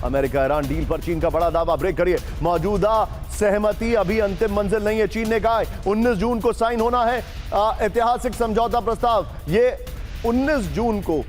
America Iran deal पर चीन का बड़ा दावा, ब्रेक करिए। मौजूदा सहमति अभी अंतिम मंजिल नहीं है, चीन ने कहा है 19 जून को साइन होना है ऐतिहासिक समझौता प्रस्ताव। ये 19 जून को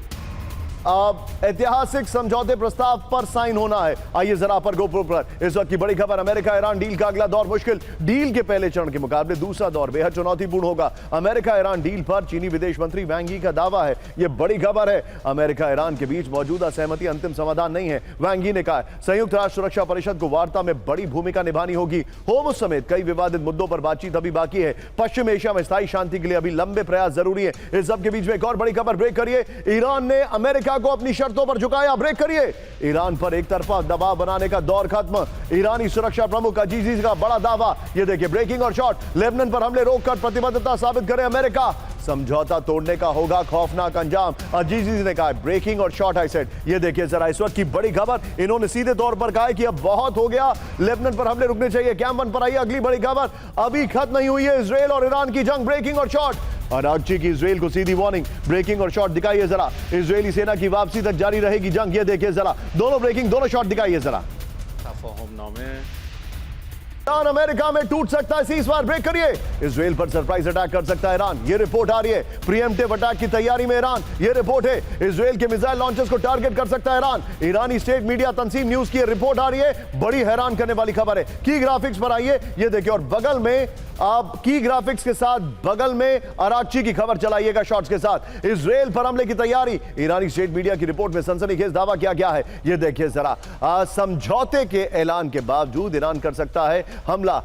ऐतिहासिक समझौते प्रस्ताव पर साइन होना है। आइए जरा पर गोपुर पर इस वक्त की बड़ी खबर, अमेरिका ईरान डील का अगला दौर मुश्किल। डील के पहले चरण के मुकाबले दूसरा दौर बेहद चुनौतीपूर्ण होगा। अमेरिका ईरान डील पर चीनी विदेश मंत्री वांग यी का दावा है। यह बड़ी खबर है। अमेरिका ईरान के बीच मौजूदा सहमति अंतिम समाधान नहीं है। वांग यी ने कहा संयुक्त राष्ट्र सुरक्षा परिषद को वार्ता में बड़ी भूमिका निभानी होगी। होर्मुज़ समेत कई विवादित मुद्दों पर बातचीत अभी बाकी है। पश्चिम एशिया में स्थायी शांति के लिए अभी लंबे प्रयास जरूरी है। इस सब के बीच में एक और बड़ी खबर, ब्रेक करिए। ईरान ने अमेरिका को अपनी शर्तों झुकाया, ब्रेक करिए। ईरान पर एक तरफा दबाव बनाने का दौर खत्म। ईरानी सुरक्षा प्रमुख अजीजी का बड़ा दावा, ये देखिए ब्रेकिंग और शॉट। लेबनान पर हमले रोककर प्रतिबद्धता साबित करे अमेरिका। समझौता तोड़ने का होगा खौफनाक अंजाम, अजीजी ने कहा। ब्रेकिंग और शॉट आई सेड। ये देखिए जरा इस वक्त की बड़ी खबर, इन्होंने सीधे तौर पर कहा कि अब बहुत हो गया, लेबनान पर हमले रुकने चाहिए। कैंप वन पर आई अगली बड़ी खबर, अभी खत्म नहीं हुई है इजराइल और ईरान की जंग। ब्रेकिंग और शॉट। अरागची की इजराइल को सीधी वार्निंग, ब्रेकिंग और शॉट दिखाइए जरा। इजरायली सेना की वापसी तक जारी रहेगी जंग। ये देखिए जरा, दोनों ब्रेकिंग दोनों शॉट दिखाइए जरा। ईरान अमेरिका में टूट सकता है सीज़फायर, ब्रेक करिए। इजराइल पर सरप्राइज अटैक कर सकता है ईरान, ये रिपोर्ट आ रही है। प्रीएम्प्टिव अटैक की तैयारी में ईरान, ये रिपोर्ट है। इजराइल के मिसाइल लॉन्चर्स को टारगेट कर सकता है ईरान। ईरानी स्टेट मीडिया तंसीम न्यूज की रिपोर्ट आ रही है। बड़ी हैरान करने वाली खबर है। की ग्राफिक्स पर आइए, ये देखिए। और बगल में आप की ग्राफिक्स के साथ बगल में अरागची की खबर चलाइएगा शॉट्स के साथ। इजराइल पर हमले की तैयारी। ईरानी स्टेट मीडिया की रिपोर्ट में सनसनीखेज दावा किया गया है। ये देखिए जरा, समझौते के ऐलान के बावजूद ईरान कर सकता है हमला।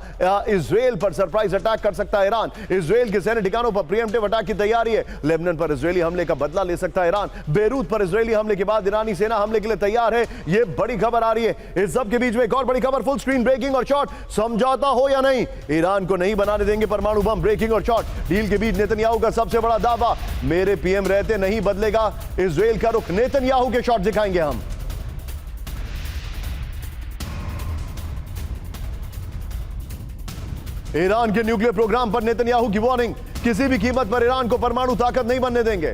इजराइल पर सरप्राइज अटैक कर सकता है ईरान। इजराइल के सैन्य ठिकानों पर प्रीएम्प्टिव अटैक की तैयारी है। लेबनान पर इजरायली हमले का बदला ले सकता है ईरान। बेरूत पर इजरायली हमले के बाद ईरानी सेना हमले के लिए तैयार है। यह बड़ी खबर आ रही है। इस सब के बीच में एक और बड़ी खबर, फुल स्क्रीन ब्रेकिंग और शॉट। समझौता हो या नहीं, ईरान को नहीं बनाने देंगे परमाणु बम। ब्रेकिंग और शॉट। डील के बीच नेतन्याहू का सबसे बड़ा दावा, मेरे पीएम रहते नहीं बदलेगा इजराइल का रुख। नेतन्याहू के शॉट दिखाएंगे हम। ईरान के न्यूक्लियर प्रोग्राम पर नेतन्याहू की वार्निंग, किसी भी कीमत पर ईरान को परमाणु ताकत नहीं बनने देंगे।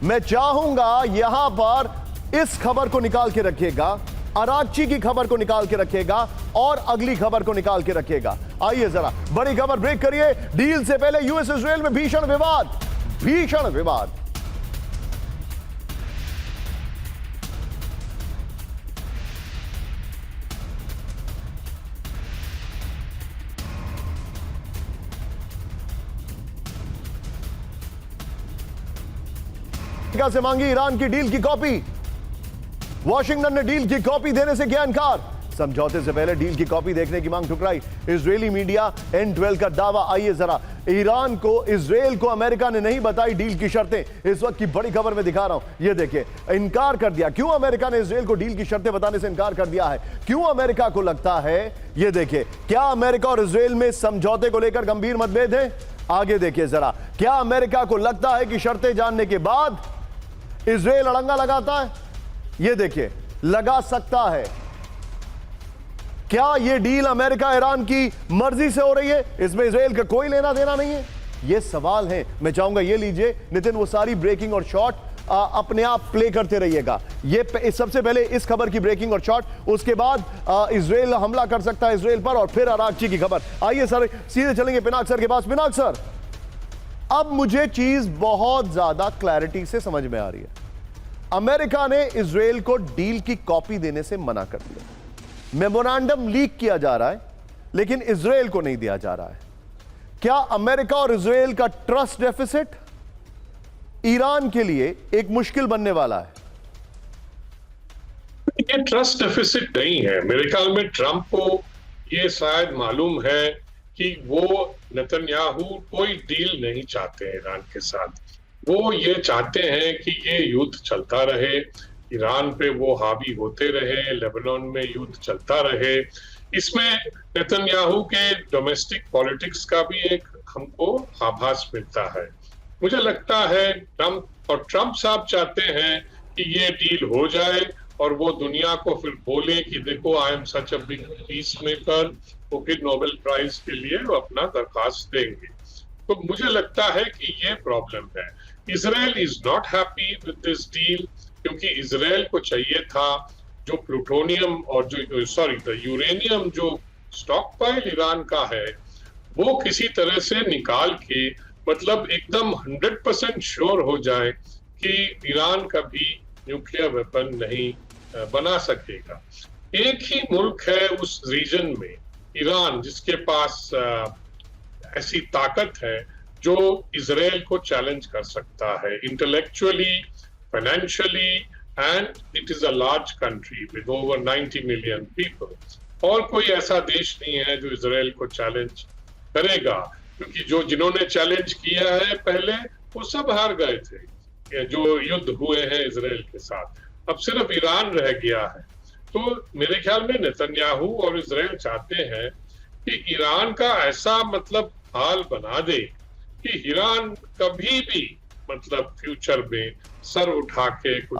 मैं चाहूंगा यहां पर इस खबर को निकाल के रखिएगा, अरागची की खबर को निकाल के रखिएगा और अगली खबर को निकाल के रखिएगा। आइए जरा बड़ी खबर, ब्रेक करिए। डील से पहले यूएस इजराइल में भीषण विवाद, भीषण विवाद। से मांगी ईरान की डील की कॉपी। वॉशिंगटन ने डील की कॉपी देने से किया इनकार। समझौते से पहले डील की कॉपी देखने की मांग ठुकराई। इजरायली मीडिया N12 का दावा। आइए जरा, ईरान को इजराइल को अमेरिका ने नहीं बताई डील की शर्तें। इस वक्त की बड़ी खबर में दिखा रहा हूं, ये देखिए। इनकार कर दिया। क्यों अमेरिका ने इजराइल को डील की शर्तें बताने से इनकार कर दिया है? क्यों अमेरिका को लगता है? ये देखिए, क्या अमेरिका और इजराइल में समझौते को लेकर गंभीर मतभेद है? आगे देखिए जरा, क्या अमेरिका को लगता है कि शर्तें जानने के बाद इजराइल अड़ंगा लगाता है? यह देखिए, लगा सकता है। क्या यह डील अमेरिका ईरान की मर्जी से हो रही है? इसमें इजराइल का कोई लेना देना नहीं है? यह सवाल है। मैं चाहूंगा ये लीजिए नितिन, वो सारी ब्रेकिंग और शॉट अपने आप प्ले करते रहिएगा। ये सबसे पहले इस खबर की ब्रेकिंग और शॉट, उसके बाद इजराइल हमला कर सकता है इजराइल पर, और फिर अरागची की खबर। आइए सर, सीधे चलेंगे पिनाक सर के पास। पिनाक सर, अब मुझे चीज बहुत ज्यादा क्लैरिटी से समझ में आ रही है। अमेरिका ने इजराइल को डील की कॉपी देने से मना कर दिया। मेमोरेंडम लीक किया जा रहा है, लेकिन इजराइल को नहीं दिया जा रहा है। क्या अमेरिका और इजराइल का ट्रस्ट डेफिसिट ईरान के लिए एक मुश्किल बनने वाला है? ये ट्रस्ट डेफिसिट नहीं है। मेरे ख्याल में ट्रंप को ये शायद मालूम है कि वो नेतन्याहू कोई डील नहीं चाहते ईरान के साथ। वो ये चाहते हैं कि ये युद्ध चलता रहे, ईरान पे वो हावी होते रहे, लेबनान में युद्ध चलता रहे। इसमें नेतन्याहू के डोमेस्टिक पॉलिटिक्स का भी एक हमको आभास मिलता है। मुझे लगता है ट्रंप साहब चाहते हैं कि ये डील हो जाए और वो दुनिया को फिर बोले कि देखो, I am such a big peace maker. वो फिर नोबेल प्राइज के लिए वो अपना दरखास्त देंगे। तो मुझे लगता है कि ये प्रॉब्लम है। Israel is not happy with this deal, क्योंकि इजराइल को चाहिए था जो प्लूटोनियम और जो यूरेनियम जो स्टॉक पाइल ईरान का है, वो किसी तरह से निकाल के मतलब एकदम 100% श्योर हो जाए कि ईरान कभी न्यूक्लियर वेपन नहीं बना सकेगा। एक ही मुल्क है उस रीजन में, ईरान, जिसके पास ऐसी ताकत है जो इजराइल को चैलेंज कर सकता है intellectually, financially, and it is a large country with over 90 million people. और कोई ऐसा देश नहीं है जो इजराइल को चैलेंज करेगा, क्योंकि जिन्होंने चैलेंज किया है पहले, वो सब हार गए थे जो युद्ध हुए हैं इजराइल के साथ। अब सिर्फ ईरान रह गया है। तो मेरे ख्याल में नेतन्याहू और इजराइल चाहते हैं कि ईरान का ऐसा मतलब हाल बना दे कि ईरान कभी भी मतलब फ्यूचर में सर उठा के कुछ